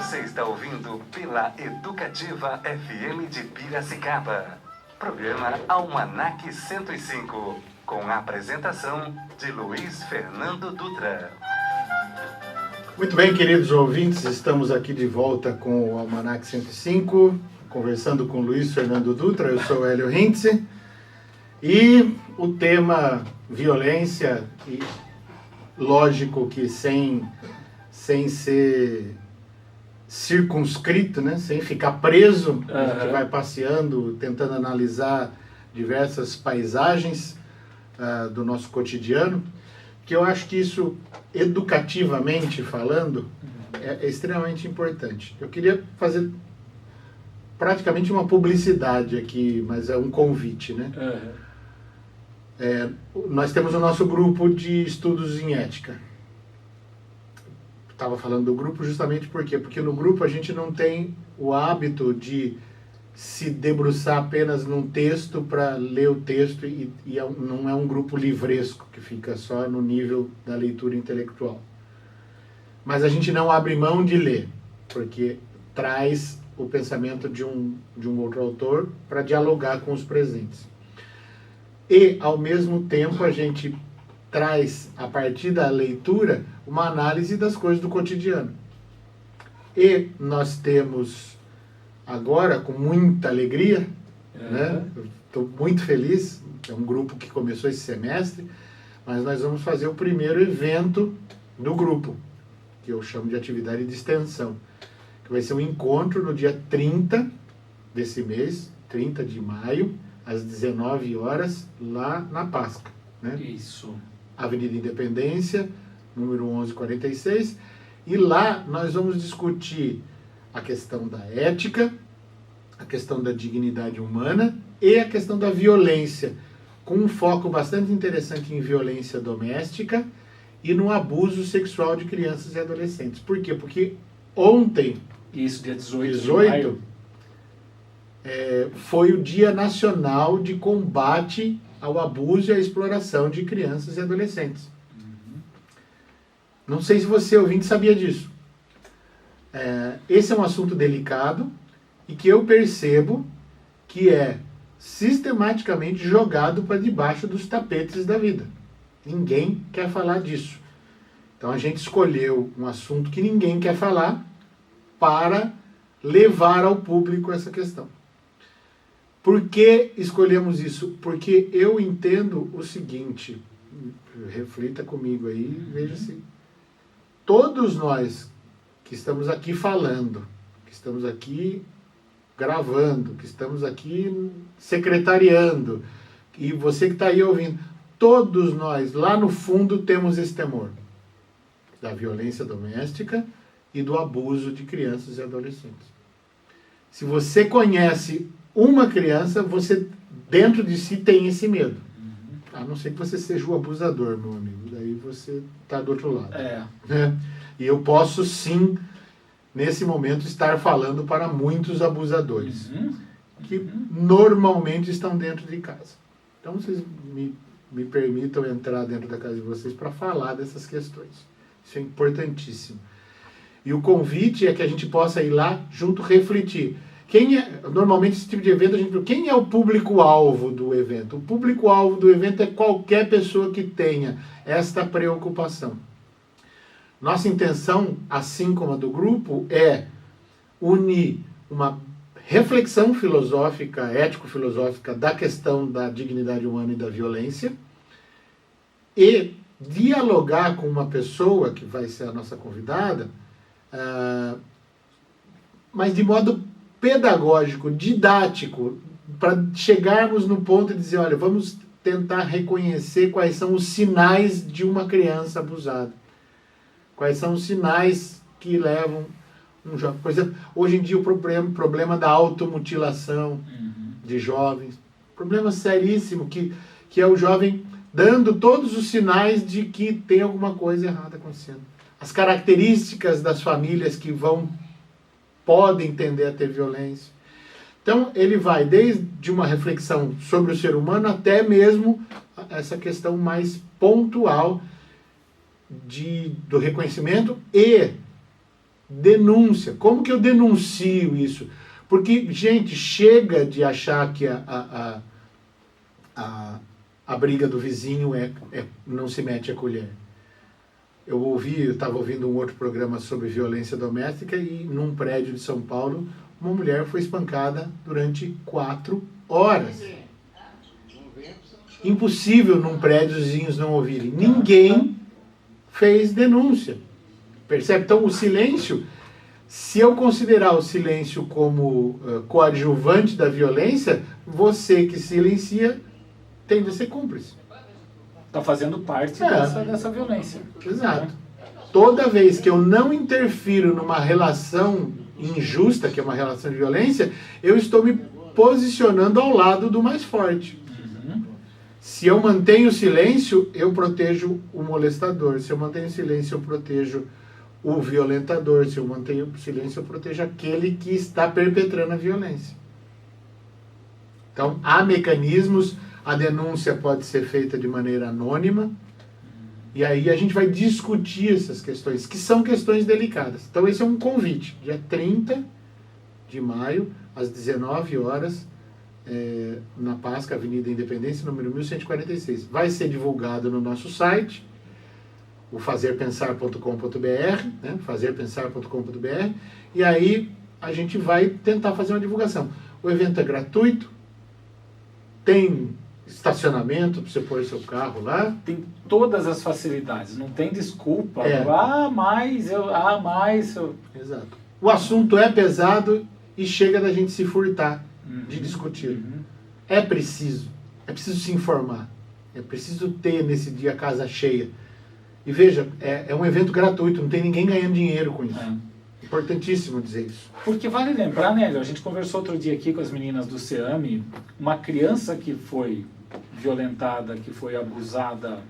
Você está ouvindo pela Educativa FM de Piracicaba. Programa Almanac 105, com a apresentação de Luiz Fernando Dutra. Muito bem, queridos ouvintes, estamos aqui de volta com o Almanac 105, conversando com Luiz Fernando Dutra. Eu sou Hélio Hintze e o tema violência, e lógico que sem ser circunscrito, né? Sem ficar preso, a gente vai passeando, tentando analisar diversas paisagens do nosso cotidiano, que eu acho que isso, educativamente falando, é extremamente importante. Eu queria fazer praticamente uma publicidade aqui, mas é um convite, né? Nós temos o nosso grupo de estudos em ética. Estava falando do grupo justamente por quê? Porque no grupo a gente não tem o hábito de se debruçar apenas num texto para ler o texto não é um grupo livresco que fica só no nível da leitura intelectual. Mas a gente não abre mão de ler, porque traz o pensamento de um outro autor para dialogar com os presentes. E, ao mesmo tempo, a gente traz, a partir da leitura, uma análise das coisas do cotidiano. E nós temos agora, com muita alegria, né? Estou muito feliz, é um grupo que começou esse semestre, mas nós vamos fazer o primeiro evento do grupo, que eu chamo de atividade de extensão, que vai ser um encontro no dia 30 desse mês, 30 de maio, às 19 horas, lá na Páscoa, né? Isso. Avenida Independência, número 1146, e lá nós vamos discutir a questão da ética, a questão da dignidade humana e a questão da violência, com um foco bastante interessante em violência doméstica e no abuso sexual de crianças e adolescentes. Por quê? Porque ontem, Isso, dia 18 de maio, foi o Dia Nacional de Combate ao Abuso e à Exploração de Crianças e Adolescentes. Não sei se você, ouvinte, sabia disso. Esse é um assunto delicado e que eu percebo que é sistematicamente jogado para debaixo dos tapetes da vida. Ninguém quer falar disso. Então a gente escolheu um assunto que ninguém quer falar para levar ao público essa questão. Por que escolhemos isso? Porque eu entendo o seguinte, reflita comigo aí, veja se todos nós que estamos aqui falando, que estamos aqui gravando, que estamos aqui secretariando, e você que está aí ouvindo, todos nós lá no fundo temos esse temor da violência doméstica e do abuso de crianças e adolescentes. Se você conhece uma criança, você dentro de si tem esse medo. A não ser que você seja o abusador, meu amigo. Daí você está do outro lado. Né? E eu posso sim, nesse momento, estar falando para muitos abusadores. Que normalmente estão dentro de casa. Então vocês me permitam entrar dentro da casa de vocês para falar dessas questões. Isso é importantíssimo. E o convite é que a gente possa ir lá junto refletir. Normalmente esse tipo de evento, a gente pergunta, quem é o público-alvo do evento? O público-alvo do evento é qualquer pessoa que tenha esta preocupação. Nossa intenção, assim como a do grupo, é unir uma reflexão filosófica, ético-filosófica da questão da dignidade humana e da violência e dialogar com uma pessoa, que vai ser a nossa convidada, mas de modo pedagógico, didático, para chegarmos no ponto de dizer, olha, vamos tentar reconhecer quais são os sinais de uma criança abusada. Quais são os sinais que levam um jovem. Por exemplo, hoje em dia o problema da automutilação de jovens. Problema seríssimo, que é o jovem dando todos os sinais de que tem alguma coisa errada acontecendo. As características das famílias que podem tender a ter violência. Então, ele vai desde uma reflexão sobre o ser humano até mesmo essa questão mais pontual do reconhecimento e denúncia. Como que eu denuncio isso? Porque, gente, chega de achar que a briga do vizinho não se mete a colher. Eu estava ouvindo um outro programa sobre violência doméstica e num prédio de São Paulo, uma mulher foi espancada durante 4 horas. Impossível num prédio os vizinhos não ouvirem. Ninguém fez denúncia. Percebe? Então o silêncio, se eu considerar o silêncio como coadjuvante da violência, você que silencia tende a ser cúmplice. Está fazendo parte dessa violência. Exato. Toda vez que eu não interfiro numa relação injusta, que é uma relação de violência, eu estou me posicionando ao lado do mais forte. Uhum. Se eu mantenho o silêncio, eu protejo o molestador. Se eu mantenho o silêncio, eu protejo o violentador. Se eu mantenho o silêncio, eu protejo aquele que está perpetrando a violência. Então, há mecanismos. A denúncia pode ser feita de maneira anônima. E aí a gente vai discutir essas questões, que são questões delicadas. Então esse é um convite. Dia 30 de maio, às 19 horas, na Pasca, Avenida Independência, número 1146. Vai ser divulgado no nosso site, o fazerpensar.com.br, né? fazerpensar.com.br, e aí a gente vai tentar fazer uma divulgação. O evento é gratuito, tem estacionamento para você pôr seu carro lá. Tem todas as facilidades, não tem desculpa. Mais. Exato. O assunto é pesado e chega da gente se furtar de discutir. Uhum. É preciso se informar. É preciso ter nesse dia a casa cheia. E veja, é um evento gratuito, não tem ninguém ganhando dinheiro com isso. Importantíssimo dizer isso. Porque vale lembrar, né, a gente conversou outro dia aqui com as meninas do CEAME, uma criança que foi violentada, que foi abusada,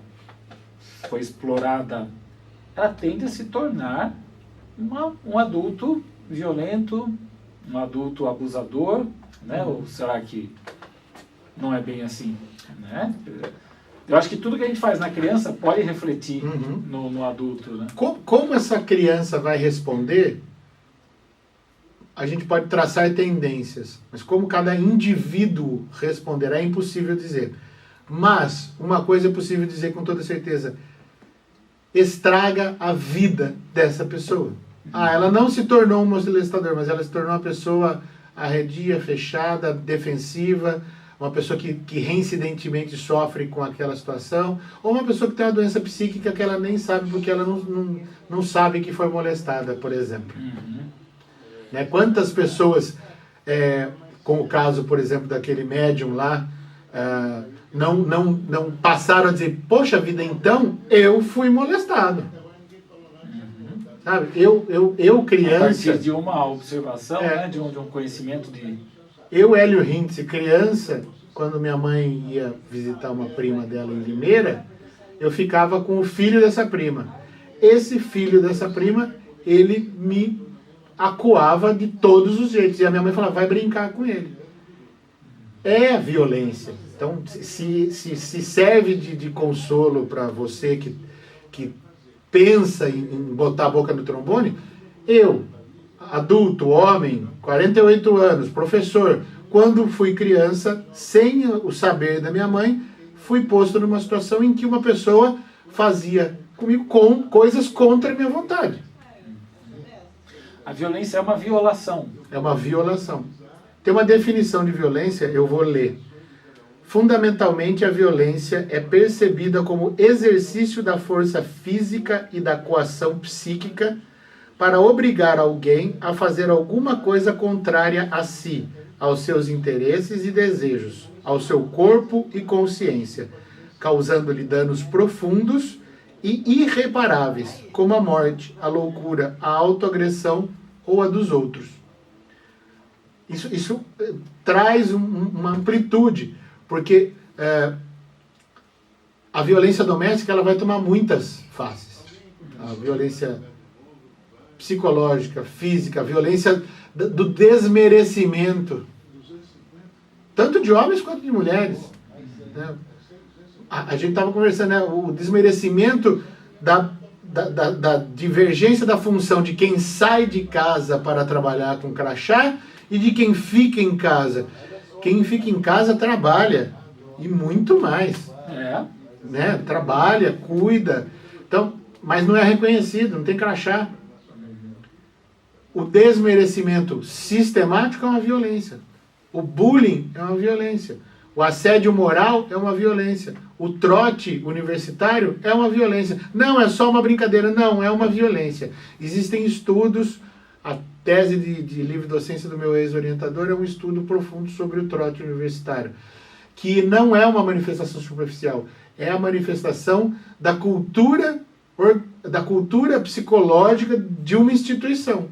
foi explorada, ela tende a se tornar um adulto violento, um adulto abusador, né? Ou será que não é bem assim, né? Eu acho que tudo que a gente faz na criança pode refletir no adulto, né? Como essa criança vai responder, a gente pode traçar tendências, mas como cada indivíduo responderá é impossível dizer. Mas uma coisa é possível dizer com toda certeza: estraga a vida dessa pessoa. Ela não se tornou um molestador, mas ela se tornou uma pessoa arredia, fechada, defensiva, uma pessoa que reincidentemente sofre com aquela situação, ou uma pessoa que tem uma doença psíquica que ela nem sabe porque ela não sabe que foi molestada, por exemplo. Né? Quantas pessoas, com o caso, por exemplo, daquele médium lá, não passaram a dizer: poxa vida, então eu fui molestado. Sabe? Eu criança... A partir de uma observação, né? de um conhecimento de... Eu, Hélio Hintz, criança, quando minha mãe ia visitar uma prima dela em Limeira, eu ficava com o filho dessa prima. Esse filho dessa prima, ele me acuava de todos os jeitos. E a minha mãe falava: vai brincar com ele. É violência. Então, se serve de consolo para você que pensa em botar a boca no trombone, eu, adulto, homem, 48 anos, professor, quando fui criança, sem o saber da minha mãe, fui posto numa situação em que uma pessoa fazia comigo coisas contra a minha vontade. A violência é uma violação. É uma violação. Tem uma definição de violência, eu vou ler. Fundamentalmente, a violência é percebida como exercício da força física e da coação psíquica para obrigar alguém a fazer alguma coisa contrária a si, aos seus interesses e desejos, ao seu corpo e consciência, causando-lhe danos profundos e irreparáveis, como a morte, a loucura, a autoagressão ou a dos outros. Isso traz uma amplitude, porque a violência doméstica ela vai tomar muitas faces. A violência psicológica, física, a violência do desmerecimento, tanto de homens quanto de mulheres. Né? A gente estava conversando, né? O desmerecimento da divergência da função de quem sai de casa para trabalhar com crachá e de quem fica em casa. Quem fica em casa trabalha, e muito mais. Né? Trabalha, cuida, então, mas não é reconhecido, não tem crachá. O desmerecimento sistemático é uma violência. O bullying é uma violência. O assédio moral é uma violência. O trote universitário é uma violência. Não, é só uma brincadeira. Não, é uma violência. Existem estudos, a tese de livre docência do meu ex-orientador é um estudo profundo sobre o trote universitário, que não é uma manifestação superficial, é a manifestação da cultura psicológica de uma instituição.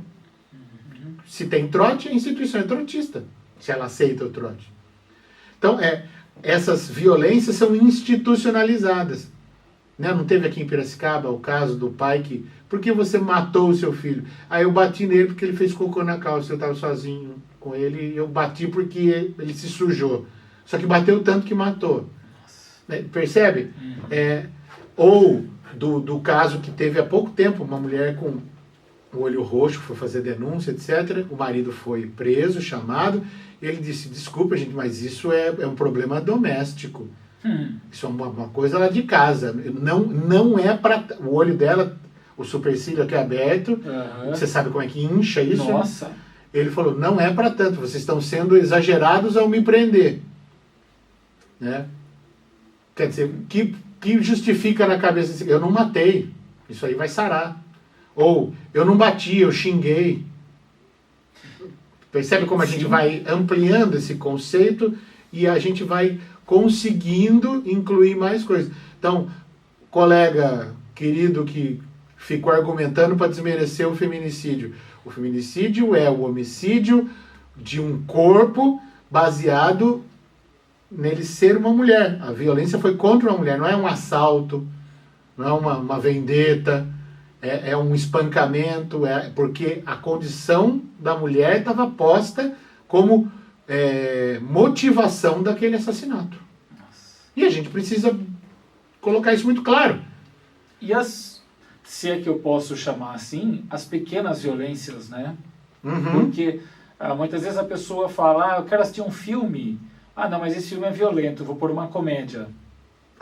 Se tem trote, a instituição é trotista, se ela aceita o trote. Então, essas violências são institucionalizadas. Né? Não teve aqui em Piracicaba o caso do pai que... Por que você matou o seu filho? Aí eu bati nele porque ele fez cocô na calça, eu estava sozinho com ele, e eu bati porque ele se sujou. Só que bateu tanto que matou. Percebe? Ou do caso que teve há pouco tempo, uma mulher com o olho roxo foi fazer denúncia, etc. O marido foi preso, chamado, e ele disse, desculpa, gente, mas isso é um problema doméstico. Isso é uma coisa lá de casa. Não é para... O olho dela, o supercílio aqui aberto, você sabe como é que incha isso? Nossa! Ele falou, não é para tanto, vocês estão sendo exagerados ao me prender. Né? Quer dizer, que justifica na cabeça, eu não matei, isso aí vai sarar. Ou, eu não bati, eu xinguei. Percebe como a gente vai ampliando esse conceito e a gente vai conseguindo incluir mais coisas. Então, colega querido que ficou argumentando para desmerecer o feminicídio. O feminicídio é o homicídio de um corpo baseado nele ser uma mulher. A violência foi contra uma mulher, não é um assalto, não é uma vendetta, é um espancamento, porque a condição da mulher estava posta como motivação daquele assassinato. Nossa. E a gente precisa colocar isso muito claro. E se é que eu posso chamar assim, as pequenas violências, né? Porque muitas vezes a pessoa fala, eu quero assistir um filme. Não, mas esse filme é violento, vou pôr uma comédia.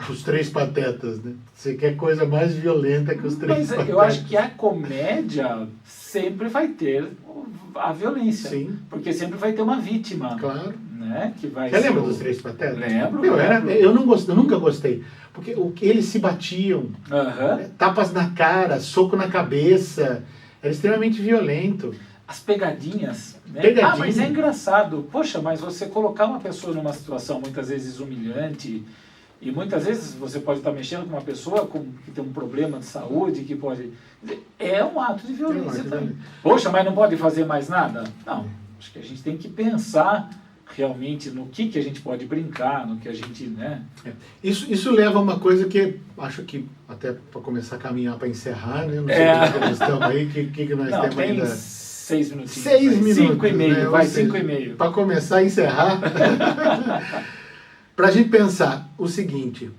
Os Três Patetas, né? Você quer coisa mais violenta que os Três Patetas. Eu acho que a comédia sempre vai ter a violência. Sim. Porque sempre vai ter uma vítima. Claro. Né? Que vai Você lembra dos Três Patetas? Lembro. Eu nunca gostei. Porque eles se batiam. Tapas na cara, soco na cabeça. Era extremamente violento. As pegadinhas, né? Mas é engraçado. Poxa, mas você colocar uma pessoa numa situação muitas vezes humilhante, e muitas vezes você pode estar mexendo com uma pessoa que tem um problema de saúde, que pode... É um ato de violência também. Poxa, mas não pode fazer mais nada? Não. Acho que a gente tem que pensar realmente no que a gente pode brincar, no que a gente... né? Isso leva a uma coisa que acho que, até para começar a caminhar para encerrar, né? Não sei como nós estamos aí, que nós temos ainda... 6 minutinhos. 6 minutos. 5 e meio, né? vai 5 e meio. Para começar a encerrar, para a gente pensar o seguinte,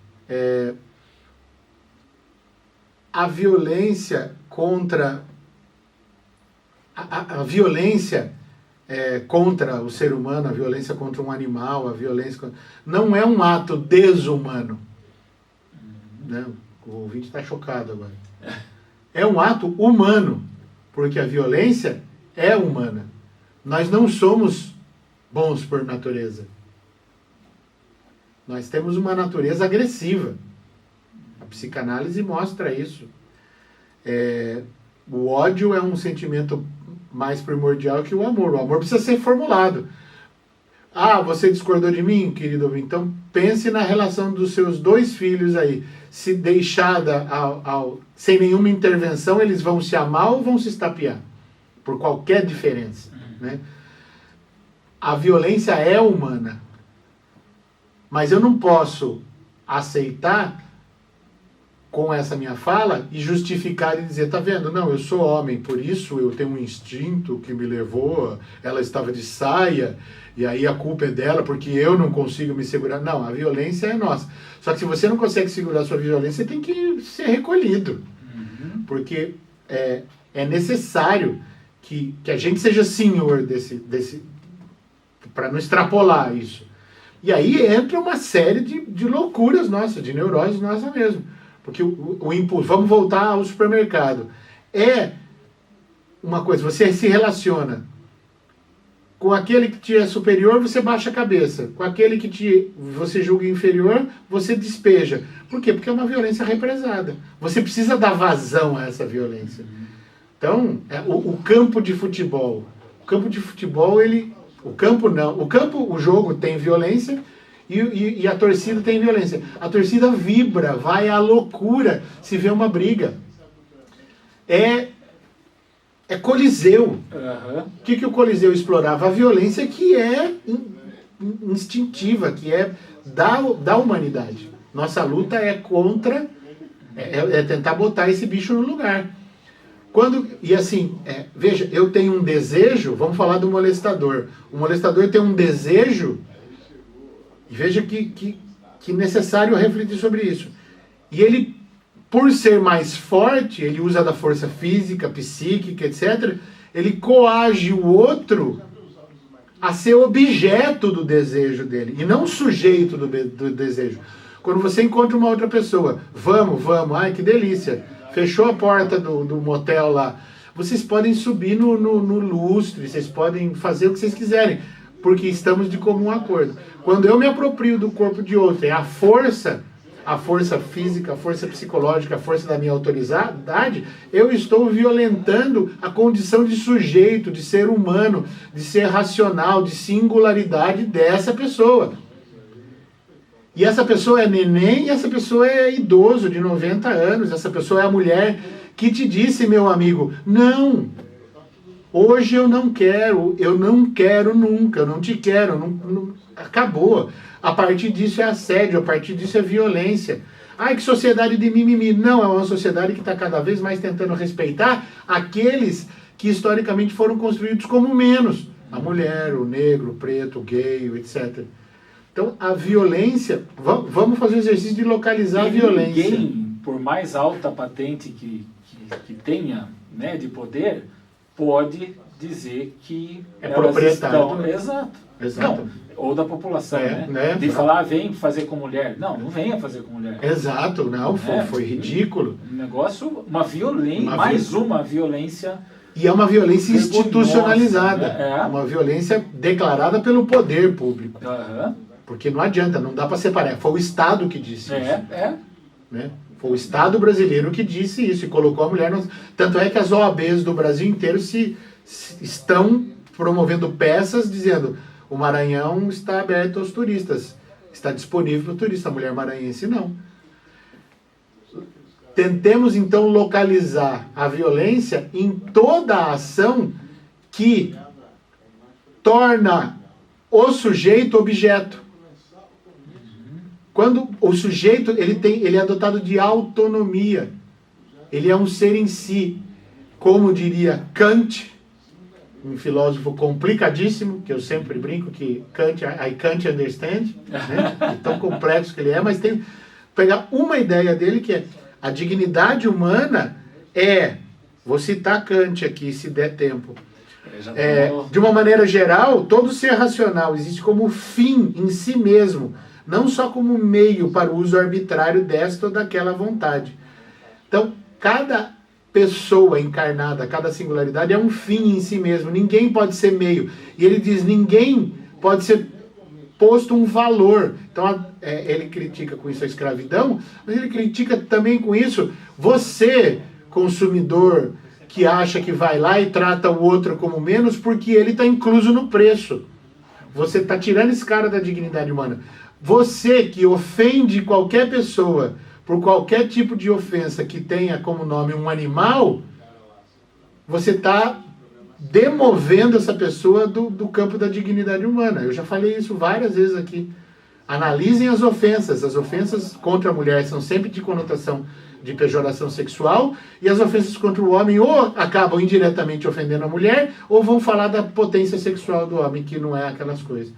a violência contra... A violência contra o ser humano, a violência contra um animal, a violência não é um ato desumano. Né? O ouvinte está chocado agora. É um ato humano, porque a violência é humana. Nós não somos bons por natureza. Nós temos uma natureza agressiva. A psicanálise mostra isso. O ódio é um sentimento mais primordial que o amor. O amor precisa ser formulado. Você discordou de mim, querido ouvinte? Então pense na relação dos seus 2 filhos aí. Se deixada sem nenhuma intervenção, eles vão se amar ou vão se estapear? Por qualquer diferença. Né? A violência é humana. Mas eu não posso aceitar com essa minha fala e justificar e dizer, tá vendo? Não, eu sou homem, por isso eu tenho um instinto que me levou, ela estava de saia, e aí a culpa é dela porque eu não consigo me segurar. Não, a violência é nossa. Só que se você não consegue segurar a sua violência, você tem que ser recolhido. porque é necessário que a gente seja senhor desse para não extrapolar isso. E aí entra uma série de loucuras nossas, de neuroses nossas mesmo. Porque o impulso, vamos voltar ao supermercado, é uma coisa, você se relaciona com aquele que te é superior, você baixa a cabeça. Com aquele que você julga inferior, você despeja. Por quê? Porque é uma violência represada. Você precisa dar vazão a essa violência. Então, o campo de futebol. O campo de futebol, o campo não. O jogo tem violência e a torcida tem violência. A torcida vibra, vai à loucura se vê uma briga. É Coliseu. O que o Coliseu explorava? A violência que é instintiva, que é da humanidade. Nossa luta é contra, é tentar botar esse bicho no lugar. Veja, eu tenho um desejo, vamos falar do molestador. O molestador tem um desejo, e veja que necessário refletir sobre isso. E ele, por ser mais forte, ele usa da força física, psíquica, etc., ele coage o outro a ser objeto do desejo dele, e não sujeito do desejo. Quando você encontra uma outra pessoa, vamos, ai que delícia, fechou a porta do motel lá, vocês podem subir no lustre, vocês podem fazer o que vocês quiserem, porque estamos de comum acordo. Quando eu me aproprio do corpo de outro, é a força física, a força psicológica, a força da minha autoridade, eu estou violentando a condição de sujeito, de ser humano, de ser racional, de singularidade dessa pessoa. E essa pessoa é neném e essa pessoa é idoso, de 90 anos. Essa pessoa é a mulher que te disse, meu amigo, não, hoje eu não quero nunca, eu não te quero, acabou. A partir disso é assédio, a partir disso é violência. Ai, que sociedade de mimimi. Não, é uma sociedade que está cada vez mais tentando respeitar aqueles que historicamente foram construídos como menos. A mulher, o negro, o preto, o gay, etc. Então, a violência, vamos fazer o exercício de localizar a violência. Ninguém, por mais alta patente que tenha, né, de poder, pode dizer que é proprietário. Exato. Não, ou da população, né? De falar, vem fazer com mulher. Não venha fazer com mulher. Exato, não, foi ridículo. Um negócio, uma violência. E é uma violência institucionalizada. Né? Uma violência declarada pelo poder público. Porque não adianta, não dá para separar. Foi o Estado que disse isso. Né? Foi o Estado brasileiro que disse isso e colocou a mulher... Tanto é que as OABs do Brasil inteiro estão promovendo peças dizendo o Maranhão está aberto aos turistas. Está disponível para o turista. A mulher maranhense não. Tentemos, então, localizar a violência em toda a ação que torna o sujeito objeto. Quando o sujeito ele é dotado de autonomia, ele é um ser em si, como diria Kant, um filósofo complicadíssimo, que eu sempre brinco que Kant, I can't understand, né? É tão complexo que ele é, mas tem que pegar uma ideia dele que é a dignidade humana vou citar Kant aqui, se der tempo. De uma maneira geral, todo ser racional existe como fim em si mesmo, não só como meio para o uso arbitrário desta ou daquela vontade. Então, cada pessoa encarnada, cada singularidade é um fim em si mesmo. Ninguém pode ser meio. E ele diz, ninguém pode ser posto um valor. Então, ele critica com isso a escravidão, mas ele critica também com isso você, consumidor, que acha que vai lá e trata o outro como menos porque ele está incluso no preço. Você está tirando esse cara da dignidade humana. Você que ofende qualquer pessoa por qualquer tipo de ofensa que tenha como nome um animal, você está demovendo essa pessoa do campo da dignidade humana. Eu já falei isso várias vezes aqui. Analisem as ofensas. As ofensas contra a mulher são sempre de conotação de pejoração sexual, e as ofensas contra o homem ou acabam indiretamente ofendendo a mulher, ou vão falar da potência sexual do homem, que não é aquelas coisas.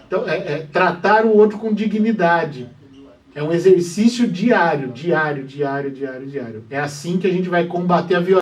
Então, tratar o outro com dignidade. É um exercício diário. É assim que a gente vai combater a violência.